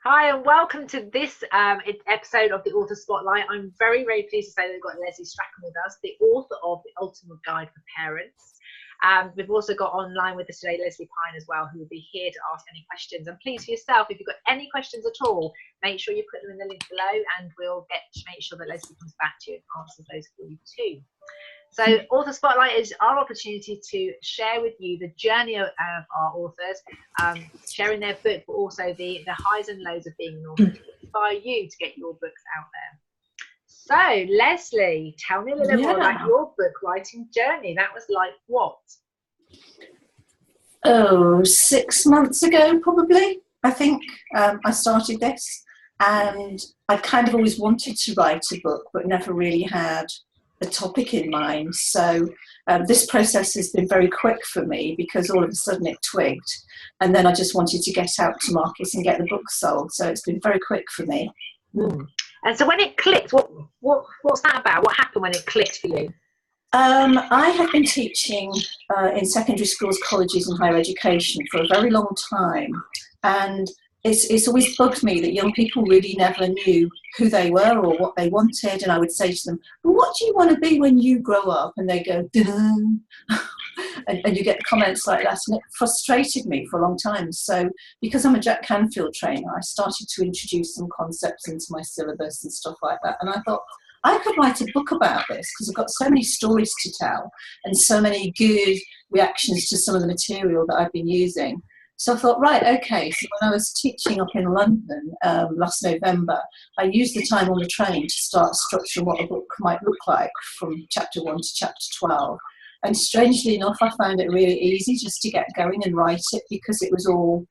Hi and welcome to this episode of the Author Spotlight. I'm very, very pleased to say that we've got Lesley Strachan with us, the author of The Ultimate Guide for Parents. We've also got online with us today Lesley Pine as well, who will be here to ask any questions. And please, for yourself, if you've got any questions at all, make sure you put them in the link below and we'll make sure that Lesley comes back to you and answers those for you too. So Author Spotlight is our opportunity to share with you the journey of our authors, sharing their book, but also the highs and lows of being an author to inspire you to get your books out there. So Lesley, tell me a little more about your book writing journey. That was like what? Oh, 6 months ago, probably, I think. I started this, and I kind of always wanted to write a book, but never really had a topic in mind. So this process has been very quick for me because all of a sudden it twigged, and then I just wanted to get out to market and get the book sold. So it's been very quick for me. And so when it clicked, what's that about? What happened when it clicked for you? I have been teaching in secondary schools, colleges and higher education for a very long time, and it's always bugged me that young people really never knew who they were or what they wanted. And I would say to them, well, what do you want to be when you grow up? And they go, and you get comments like that. And it frustrated me for a long time. So because I'm a Jack Canfield trainer, I started to introduce some concepts into my syllabus and stuff like that. And I thought, I could write a book about this because I've got so many stories to tell and so many good reactions to some of the material that I've been using. So I thought, right, okay, so when I was teaching up in London last November, I used the time on the train to start structuring what a book might look like from chapter 1 to chapter 12. And strangely enough, I found it really easy just to get going and write it because it was all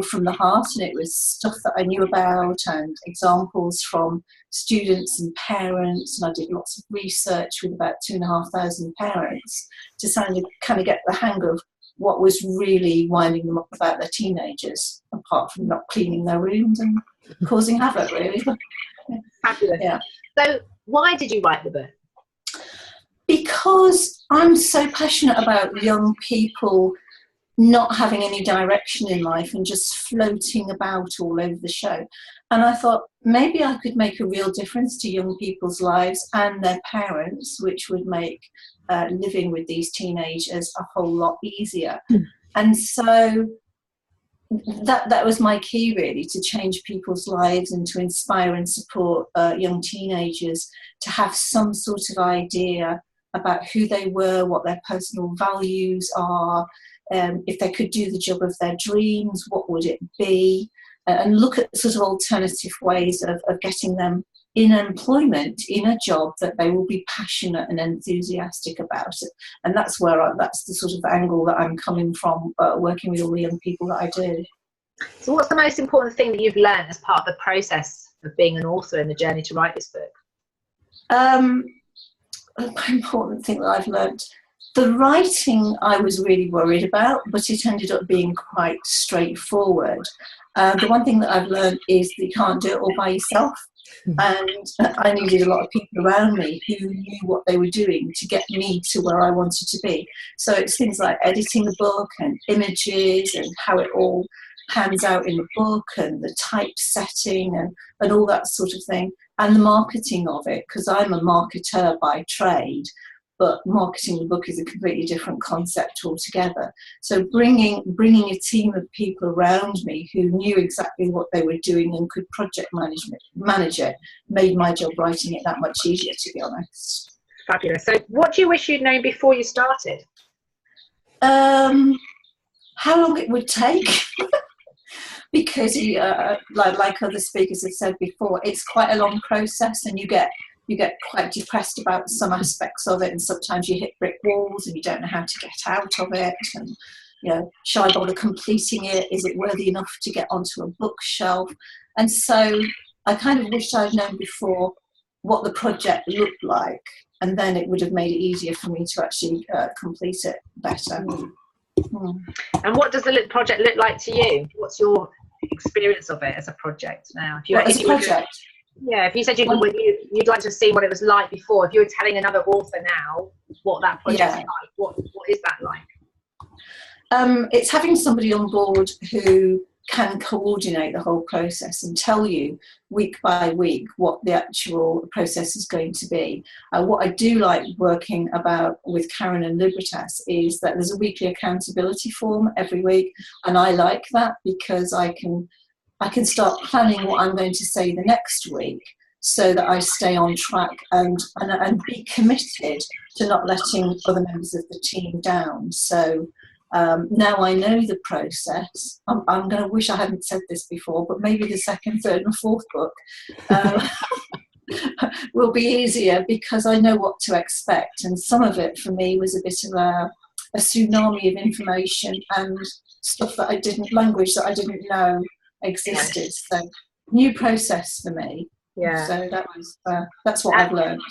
from the heart, and it was stuff that I knew about and examples from students and parents. And I did lots of research with about 2,500 parents to kind of get the hang of what was really winding them up about their teenagers, apart from not cleaning their rooms and causing havoc, really. Fabulous. Yeah. So why did you write the book? Because I'm so passionate about young people not having any direction in life and just floating about all over the show. And I thought maybe I could make a real difference to young people's lives and their parents, which would make living with these teenagers a whole lot easier. And so that was my key, really, to change people's lives and to inspire and support young teenagers to have some sort of idea about who they were, what their personal values are, if they could do the job of their dreams, what would it be, and look at sort of alternative ways of getting them in employment, in a job that they will be passionate and enthusiastic about. And that's that's the sort of angle that I'm coming from, working with all the young people that I do. So what's the most important thing that you've learned as part of the process of being an author in the journey to write this book? The important thing that I've learned, the writing I was really worried about, but it ended up being quite straightforward. The one thing that I've learned is that you can't do it all by yourself. And I needed a lot of people around me who knew what they were doing to get me to where I wanted to be. So it's things like editing the book and images and how it all pans out in the book and the typesetting and all that sort of thing, and the marketing of it, because I'm a marketer by trade, but marketing the book is a completely different concept altogether. So bringing a team of people around me who knew exactly what they were doing and could project manage it made my job writing it that much easier, to be honest. Fabulous. So what do you wish you'd known before you started? How long it would take. Because like other speakers have said before, it's quite a long process, and you get quite depressed about some aspects of it, and sometimes you hit brick walls and you don't know how to get out of it, and shall I bother completing it? Is it worthy enough to get onto a bookshelf? And so I kind of wished I'd known before what the project looked like, and then it would have made it easier for me to actually complete it better. And what does the project look like to you? What's your experience of it as a project now? As a project? Yeah, if you said you'd like to see what it was like before, if you were telling another author now what that project's like, what is that like? It's having somebody on board who can coordinate the whole process and tell you week by week what the actual process is going to be. What I do like working about with Karen and Libertas is that there's a weekly accountability form every week, and I like that because I can start planning what I'm going to say the next week, so that I stay on track and be committed to not letting other members of the team down. So now I know the process. I'm going to wish I hadn't said this before, but maybe the second, third and fourth book will be easier because I know what to expect. And some of it for me was a bit of a tsunami of information and stuff language that I didn't know existed. So new process for me. Yeah. So that's what I've learned.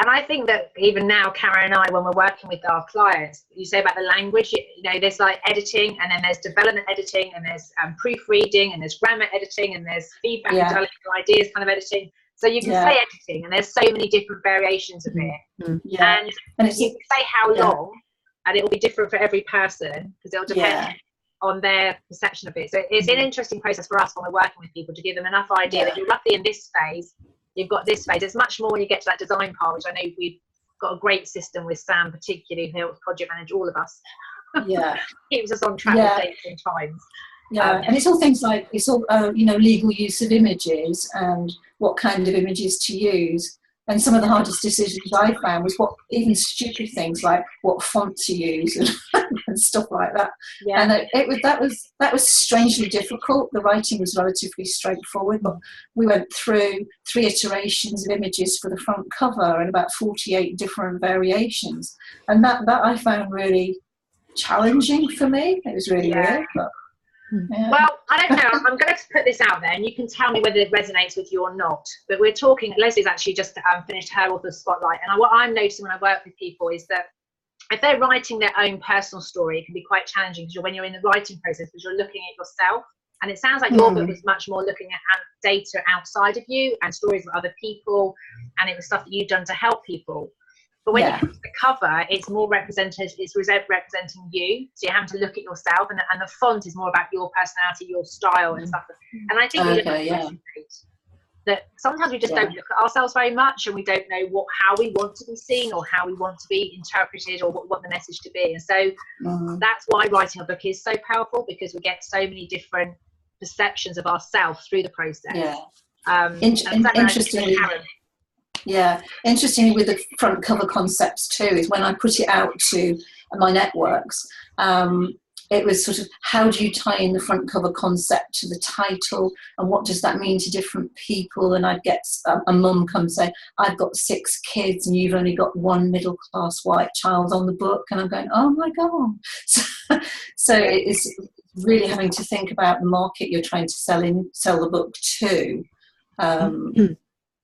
And I think that even now, Karen and I, when we're working with our clients, you say about the language, there's like editing, and then there's development editing, and there's proofreading, and there's grammar editing, and there's feedback and development ideas kind of editing. So you can say editing, and there's so many different variations of it. Yeah. And you can say how long, and it will be different for every person because it'll depend on their perception of it. So it's an interesting process for us when we're working with people to give them enough idea that you're roughly in this phase. You've got this phase. It's much more when you get to that design part, which I know we've got a great system with Sam, particularly, who helps project manage all of us. Yeah. Keeps us on track with dates and times. Yeah, and it's all things like, legal use of images and what kind of images to use. And some of the hardest decisions I found was even stupid things like what font to use and stuff like that. Yeah. And that was strangely difficult. The writing was relatively straightforward, but we went through 3 iterations of images for the front cover and about 48 different variations. And that I found really challenging for me. It was really weird, but well, I don't know. I'm going to put this out there, and you can tell me whether it resonates with you or not. But we're talking. Leslie's actually just finished her author spotlight, and what I'm noticing when I work with people is that if they're writing their own personal story, it can be quite challenging because when you're in the writing process, because you're looking at yourself. And it sounds like your book was much more looking at data outside of you and stories of other people, and it was stuff that you'd done to help people. But when you come to the cover, it's more represented, it's representing you. So you're having to look at yourself, and the font is more about your personality, your style and stuff. And I think that sometimes we just don't look at ourselves very much, and we don't know how we want to be seen or how we want to be interpreted or what the message to be. And so that's why writing a book is so powerful, because we get so many different perceptions of ourselves through the process. Interestingly. Yeah, interestingly with the front cover concepts too, is when I put it out to my networks, it was sort of, how do you tie in the front cover concept to the title, and what does that mean to different people? And I'd get a mum come say, I've got 6 kids and you've only got 1 middle class white child on the book, and I'm going, oh my God. So it's really having to think about the market you're trying to sell the book to.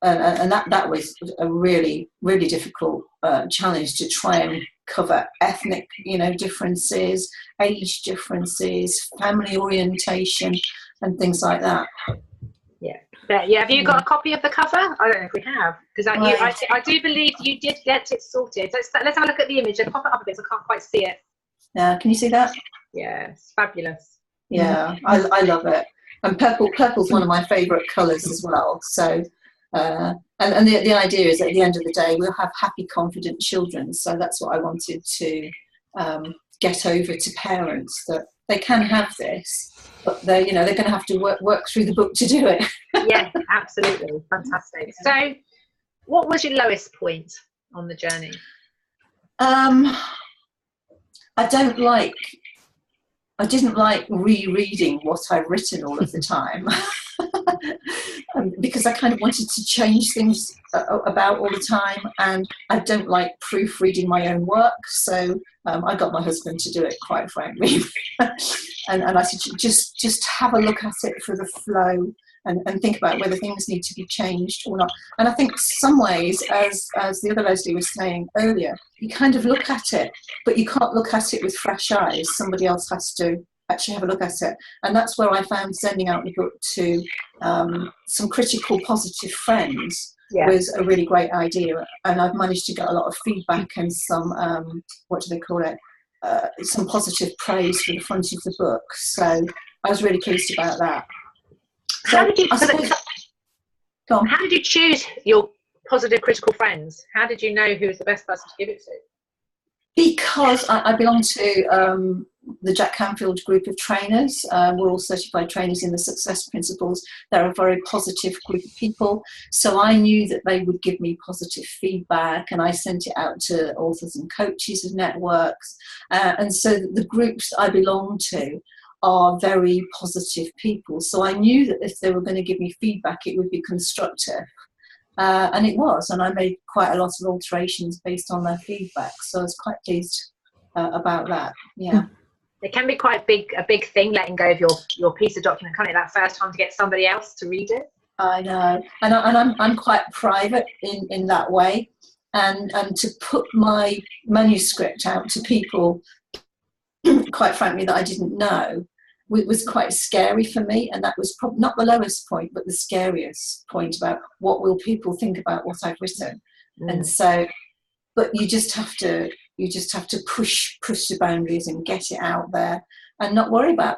And that was a really, really difficult challenge, to try and cover ethnic, differences, age differences, family orientation, and things like that. Yeah. Have you got a copy of the cover? I don't know if we have, because I do believe you did get it sorted. Let's have a look at the image. I'll pop it up a bit, so I can't quite see it. Yeah, can you see that? Yeah, it's fabulous. Yeah, I love it. And purple's one of my favourite colours as well. So. And the idea is, at the end of the day, we'll have happy, confident children. So that's what I wanted to get over to parents, that they can have this, but they're going to have to work through the book to do it. Yeah, absolutely, fantastic. So, what was your lowest point on the journey? I didn't like rereading what I've written all of the time. Because I kind of wanted to change things about all the time, and I don't like proofreading my own work, so I got my husband to do it, quite frankly. and I said, just have a look at it for the flow, and think about whether things need to be changed or not. And I think some ways, as the other Lesley was saying earlier, you kind of look at it, but you can't look at it with fresh eyes. Somebody else has to actually have a look at it. And that's where I found sending out the book to some critical, positive friends was a really great idea. And I've managed to get a lot of feedback and some, what do they call it? Some positive praise for the front of the book. So I was really pleased about that. So How did you? Go on. How did you choose your positive critical friends? How did you know who was the best person to give it to? Because I belong to the Jack Canfield group of trainers. We're all certified trainers in the Success Principles. They're a very positive group of people. So I knew that they would give me positive feedback, and I sent it out to authors and coaches of networks. And so the groups I belong to are very positive people. So I knew that if they were going to give me feedback, it would be constructive. And it was, and I made quite a lot of alterations based on their feedback. So I was quite pleased about that. Yeah. It can be quite a big thing, letting go of your piece of document, can't it? That first time to get somebody else to read it. I know, and I'm quite private in that way, and to put my manuscript out to people, quite frankly, that I didn't know, was quite scary for me, and that was probably not the lowest point, but the scariest point about what will people think about what I've written. And so, but you just have to push the boundaries and get it out there, and not worry about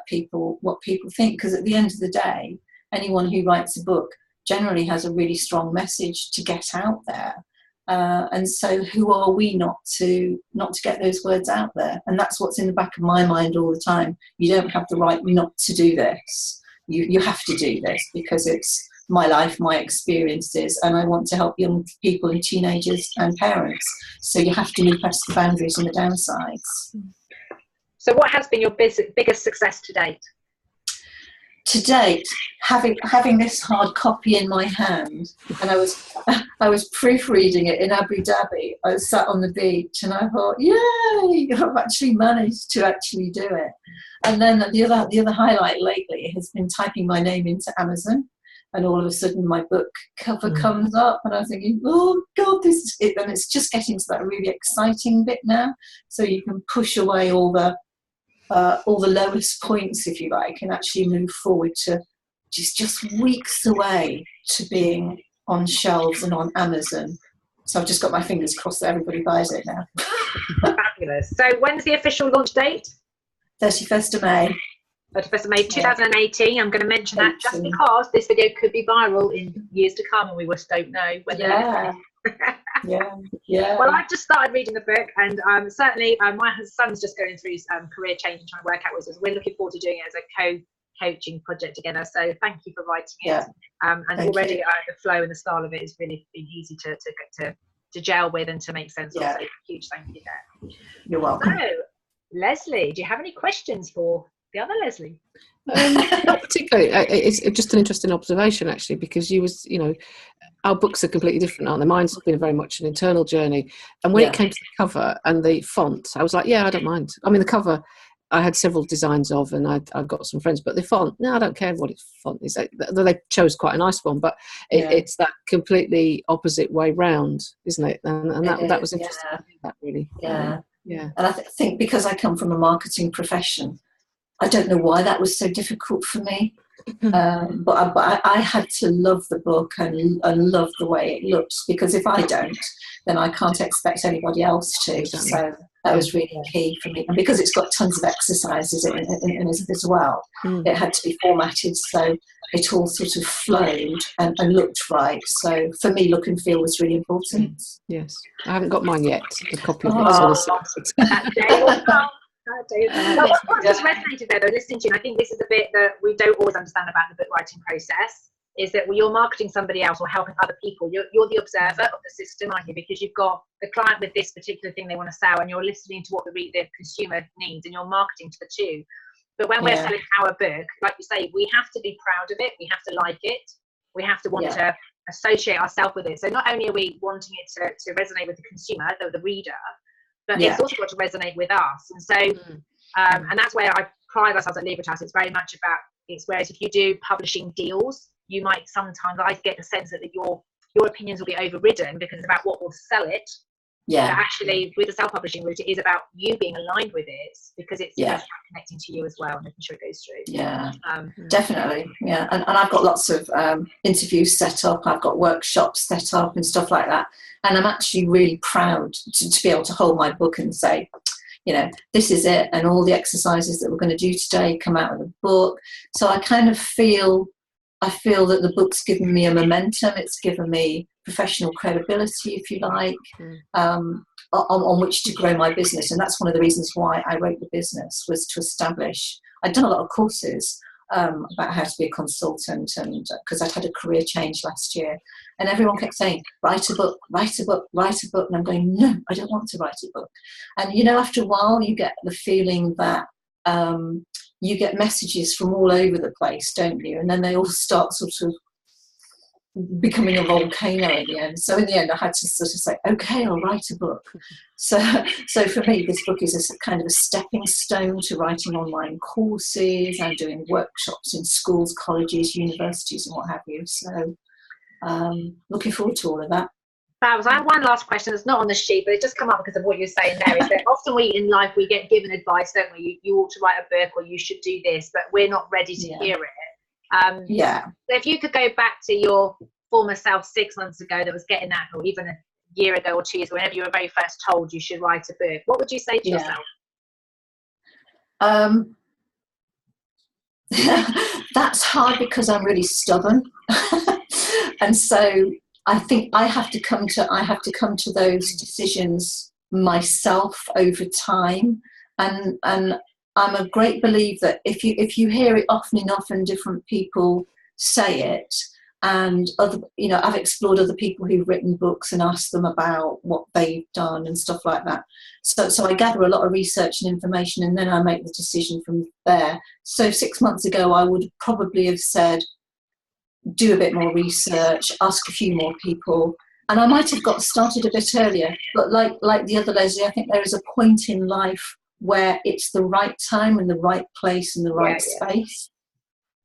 what people think, because at the end of the day, anyone who writes a book generally has a really strong message to get out there. And so who are we not to get those words out there? And that's what's in the back of my mind all the time. You don't have the right not to do this. You have to do this because it's my life, my experiences, and I want to help young people and teenagers and parents. So you have to move past the boundaries and the downsides. So what has been your biggest success to date? To date, having this hard copy in my hand, and I was proofreading it in Abu Dhabi. I was sat on the beach, and I thought, "Yay! I've actually managed to actually do it." And then the other highlight lately has been typing my name into Amazon, and all of a sudden my book cover comes up, and I'm thinking, "Oh God, this is it!" And it's just getting to that really exciting bit now, so you can push away all the lowest points, if you like, and actually move forward to just weeks away to being on shelves and on Amazon. So I've just got my fingers crossed that everybody buys it now. Fabulous. So when's the official launch date? 31st of May. 31st of May 2018. I'm going to mention that just because this video could be viral in years to come, and we just don't know when. Yeah. Well, I've just started reading the book, and certainly my son's just going through his career change and trying to work out with us. We're looking forward to doing it as a co-coaching project together. So thank you for writing it. And already the flow and the style of it has really been easy to gel with and to make sense of. So huge thank you there. You're welcome. So, Lesley, do you have any questions for the other Lesley? Not particularly. It's just an interesting observation, actually, because our books are completely different, aren't they? Mine's been very much an internal journey. And when it came to the cover and the font, I was like, I don't mind. I mean, the cover, I had several designs of, and I've got some friends, but the font, no, I don't care what its font is. They chose quite a nice one, but it's that completely opposite way round, isn't it? And that was interesting. That really. Yeah. And I think because I come from a marketing profession, I don't know why that was so difficult for me, but I had to love the book and love the way it looks, because if I don't, then I can't expect anybody else to. Exactly. So that was really key for me. And because it's got tons of exercises in it as well, it had to be formatted so it all sort of flowed and looked right. So for me, look and feel was really important. Yes. I haven't got mine yet, the copy of it. Well, what just resonated there, though, listening to you, and I think this is a bit that we don't always understand about the book writing process, is that when you're marketing somebody else or helping other people, you're the observer of the system, aren't you? Because you've got the client with this particular thing they want to sell, and you're listening to what the consumer needs, and you're marketing to the two. But when we're selling our book, like you say, we have to be proud of it, we have to like it, we have to want to associate ourselves with it. So not only are we wanting it to resonate with the consumer, the reader, but it's also got to resonate with us. And so, and that's where I pride ourselves at Libertas. It's very much about, whereas if you do publishing deals, you might sometimes, I get the sense that your opinions will be overridden because it's about what will sell it. But actually, with the self-publishing route, it is about you being aligned with it, because it's connecting to you as well and making sure it goes through. Definitely. And I've got lots of interviews set up. I've got workshops set up and stuff like that. And I'm actually really proud to be able to hold my book and say, you know, this is it, and all the exercises that we're going to do today come out of the book. So I kind of feel that the book's given me a momentum. It's given me professional credibility, if you like, on which to grow my business. And that's one of the reasons why I wrote the business, was to establish. I'd done a lot of courses about how to be a consultant, and because I'd had a career change last year, and everyone kept saying, write a book, write a book, write a book. And I'm going, no, I don't want to write a book. And, you know, after a while, you get the feeling that you get messages from all over the place, don't you? And then they all start sort of becoming a volcano at the end. So in the end, I had to sort of say, okay, I'll write a book. So for me, this book is a kind of a stepping stone to writing online courses and doing workshops in schools, colleges, universities, and what have you. So looking forward to all of that. Fabs, I have one last question that's not on the sheet, but it just come up because of what you're saying there, is that often we in life, we get given advice, don't we? You ought to write a book, or you should do this, but we're not ready to hear it. So if you could go back to your former self 6 months ago that was getting that, or even a year ago or 2 years ago, whenever you were very first told you should write a book, what would you say to yourself? That's hard because I'm really stubborn. And so I think I have to come to those decisions myself over time, and I'm a great believer that if you hear it often enough and different people say it, and other, you know, I've explored other people who've written books and asked them about what they've done and stuff like that. So I gather a lot of research and information, and then I make the decision from there. So 6 months ago, I would probably have said, do a bit more research, ask a few more people, and I might have got started a bit earlier. But like the other Lesley, I think there is a point in life where it's the right time and the right place and the right space.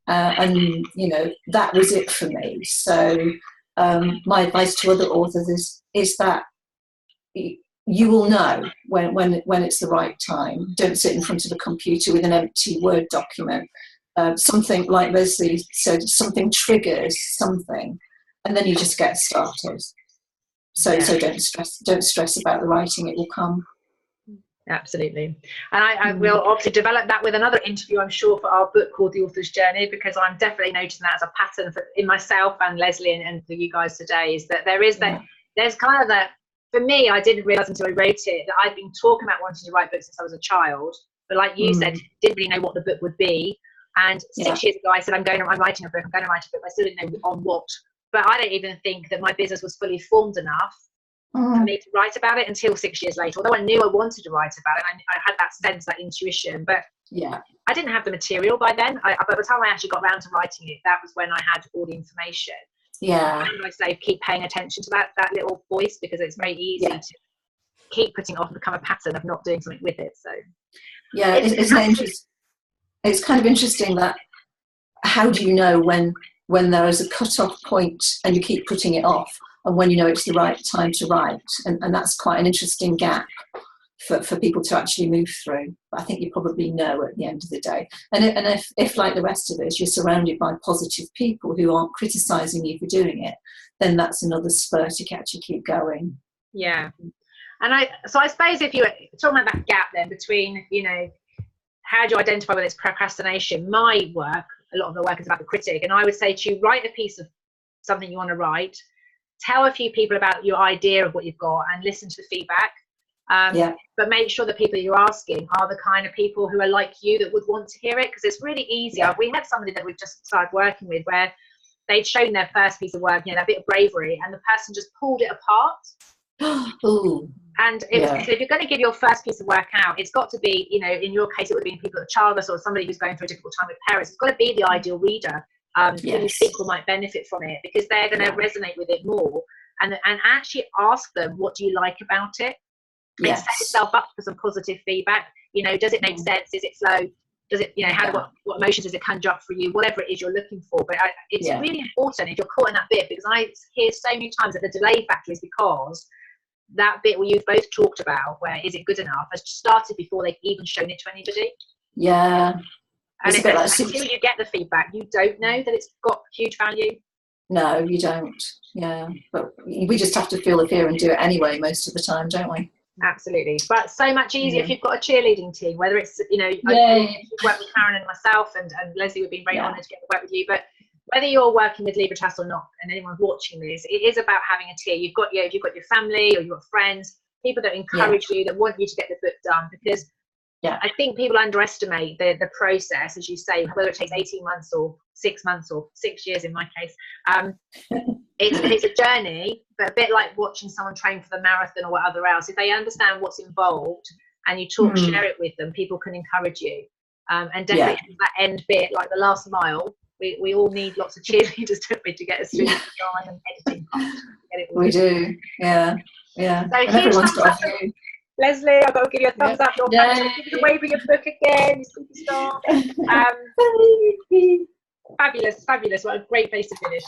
And, you know, that was it for me. So my advice to other authors is that you will know when it's the right time. Don't sit in front of a computer with an empty Word document. Something, like Lesley said, something triggers something, and then you just get started. So don't stress about the writing, it will come. Absolutely. And I will obviously develop that with another interview, I'm sure, for our book called The Author's Journey, because I'm definitely noticing that as a pattern in myself and Lesley and for you guys today, is that there's kind of that, for me, I didn't realise until I wrote it that I'd been talking about wanting to write books since I was a child, but like you said, didn't really know what the book would be. And 6 years ago, I said, I'm writing a book, I still didn't know on what. But I don't even think that my business was fully formed enough for me to write about it until 6 years later. Although I knew I wanted to write about it, I had that sense, that intuition, but I didn't have the material by then. By the time I actually got around to writing it, that was when I had all the information. And I say, keep paying attention to that little voice, because it's very easy to keep putting it off and become a pattern of not doing something with it. So it's kind of interesting that, how do you know when there is a cut-off point and you keep putting it off, and when you know it's the right time to write? And that's quite an interesting gap for people to actually move through. But I think you probably know at the end of the day. And if like the rest of us, you're surrounded by positive people who aren't criticising you for doing it, then that's another spur to actually keep going. Yeah. And I suppose if you were talking about that gap then between, you know, how do you identify whether it's procrastination? My work, a lot of the work is about the critic. And I would say to you, write a piece of something you want to write, tell a few people about your idea of what you've got, and listen to the feedback. But make sure the people you're asking are the kind of people who are like you, that would want to hear it, because it's really easy. We had somebody that we've just started working with where they'd shown their first piece of work, you know, a bit of bravery, and the person just pulled it apart. Ooh. And so if you're going to give your first piece of work out, it's got to be, you know, in your case, it would be people that are childless, or somebody who's going through a difficult time with parents. It's got to be the ideal reader who people might benefit from it, because they're going to resonate with it more. And actually ask them, what do you like about it? And set yourself up for some positive feedback. You know, does it make sense? Is it flow? Does it, you know, what emotions does it conjure up for you? Whatever it is you're looking for. But it's really important if you're caught in that bit, because I hear so many times that the delay factor is because that bit where you've both talked about, where is it good enough, has started before they've even shown it to anybody. And until you get the feedback, you don't know that it's got huge value. No, you don't. But we just have to feel the fear and do it anyway most of the time, don't we? Absolutely, but so much easier if you've got a cheerleading team. Whether it's I work with Karen and myself, and Lesley, we've been very honoured to get to work with you. But whether you're working with Libra Trust or not, and anyone's watching this, it is about having a team. You've got your family, or you've got friends, people that encourage you, that want you to get the book done. Because I think people underestimate the process, as you say, whether it takes 18 months or 6 months or 6 years in my case. It's a journey, but a bit like watching someone train for the marathon or whatever else. If they understand what's involved and you share it with them, people can encourage you. And definitely that end bit, like the last mile, we all need lots of cheerleaders to get us through the design and editing part. We do, yeah. So and everyone's got a view. Lesley, I've got to give you a thumbs up. Give you away with your book again, you superstar. Fabulous. What a great place to finish.